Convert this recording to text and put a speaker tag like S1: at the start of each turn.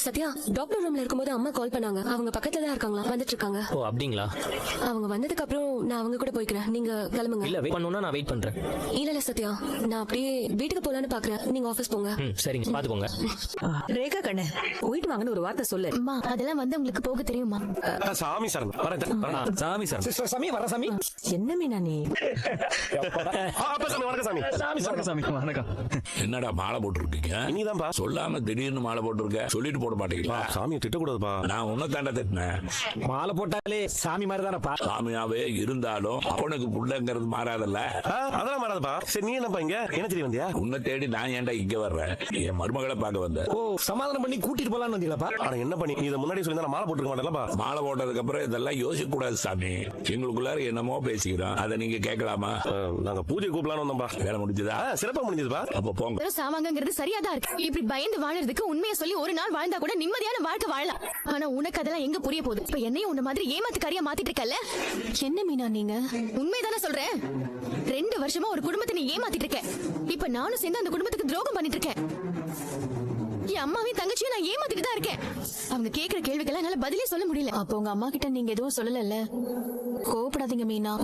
S1: Sathya, doctor ரூம்ல இருக்கும்போது அம்மா கால் பண்ணாங்க. அவங்க பக்கத்துல தான் இருக்காங்களா, வந்துட்டு இருக்காங்க.
S2: ஓ அப்படிங்களா?
S1: அவங்க வந்ததுக்கு அப்புறம் நான் அவங்க கூட போய்க்கிறேன். நீங்க கிளம்புங்க.
S2: இல்ல வெயிட் பண்ணனும்னா நான் வெயிட் பண்றேன்.
S1: இல்ல சத்யா, நான் அப்படியே வீட்டுக்கு போலான்னு பாக்குறேன். நீங்க ஆபீஸ் போங்க.
S2: சரிங்க, பாத்துக்கோங்க.
S3: ரேகா கண்ணு, போயிட்டு வாங்கன்னு ஒரு வார்த்தை சொல்லு.
S4: அம்மா அதெல்லாம் வந்து உங்களுக்கு போக தெரியுமா?
S5: சாமி சார்
S2: சாமி சார்.
S6: சிஸ்டர் சாமி வர சாமி.
S3: என்ன மீனா நீ?
S5: வணக்கம் சாமி.
S6: வணக்கம்.
S7: என்னடா மாலை போட்டுருக்கீங்க?
S5: இனிதான்பா.
S7: சொல்லாம திடீர்னு மாலை போட்டுருக்க, சொல்லிட்டு போட மாட்டீங்களா?
S5: சாமியை திட்டக்கூடாதுப்பா.
S7: நான் உன்னை தாண்ட திட்டினேன்.
S6: மாலை போட்டாலே சாமி மாதிரி தானப்பா.
S7: சாமியாவே இருந்தாலும் அவனுக்கு புள்ளங்கிறது மாறாதல்ல.
S5: அதெல்லாம் மாறாதுப்பா. சரி, நீ என்னப்பா இங்க என்ன தெரிய வந்தியா?
S7: உன்னை தேடி நான் ஏன்டா இங்க வர்றேன்? என் மருமகளை பார்க்க வந்தேன்.
S6: ஓ, சமாதானம் பண்ணி கூட்டிட்டு போலான்னு வந்தீங்களாப்பா?
S5: ஆனா என்ன பண்ணி நீ இதை முன்னாடி சொல்லி மாலை போட்டுருக்க மாட்டேன்லப்பா.
S7: மாலை போட்டதுக்கு அப்புறம் இதெல்லாம் யோசிக்க கூடாது சாமி. எங்களுக்குள்ளார என்னமோ பேசிக்கிறோம், அதை நீங்க கேட்கலாமா?
S5: நாங்க பூஜை கூப்பிடலான்னு வந்தோம்பா.
S7: வேலை முடிஞ்சதா?
S5: சிறப்பா முடிஞ்சதுப்பா.
S7: அப்ப போங்க.
S4: சாமாங்கிறது சரியா தான் இருக்கு. இப்படி பயந்து வாழறதுக்கு உண்மையை சொல்லி ஒரு நாள் வாழ்ந்தா கூட நிம்மதியான வாழ்க்கை வாழலாம். ஆனா உனக்கு அதெல்லாம் எங்க புரிய போகுது? இப்ப என்னையும் உன்ன மாதிரி ஏமாத்துக்காரியா மாத்திட்டு இருக்கல.
S1: என்ன மீனா நீங்க?
S4: உண்மைதானே சொல்றேன். 2 வருஷமா ஒரு குடும்பத்தை நீ ஏமாத்திட்டு இருக்க. இப்ப நானும் சேர்ந்து அந்த குடும்பத்துக்கு துரோகம் பண்ணிட்டு இருக்கேன். என் அம்மாவையும் தங்கச்சியும் நான் ஏமாத்திட்டு தான் இருக்கேன். அவங்க கேக்குற கேள்விக்கெல்லாம் என்னால பதிலே சொல்ல முடியல.
S1: அப்போ உங்க அம்மா கிட்ட நீங்க எதுவும் சொல்லல? கோவப்படாதீங்க மீனா.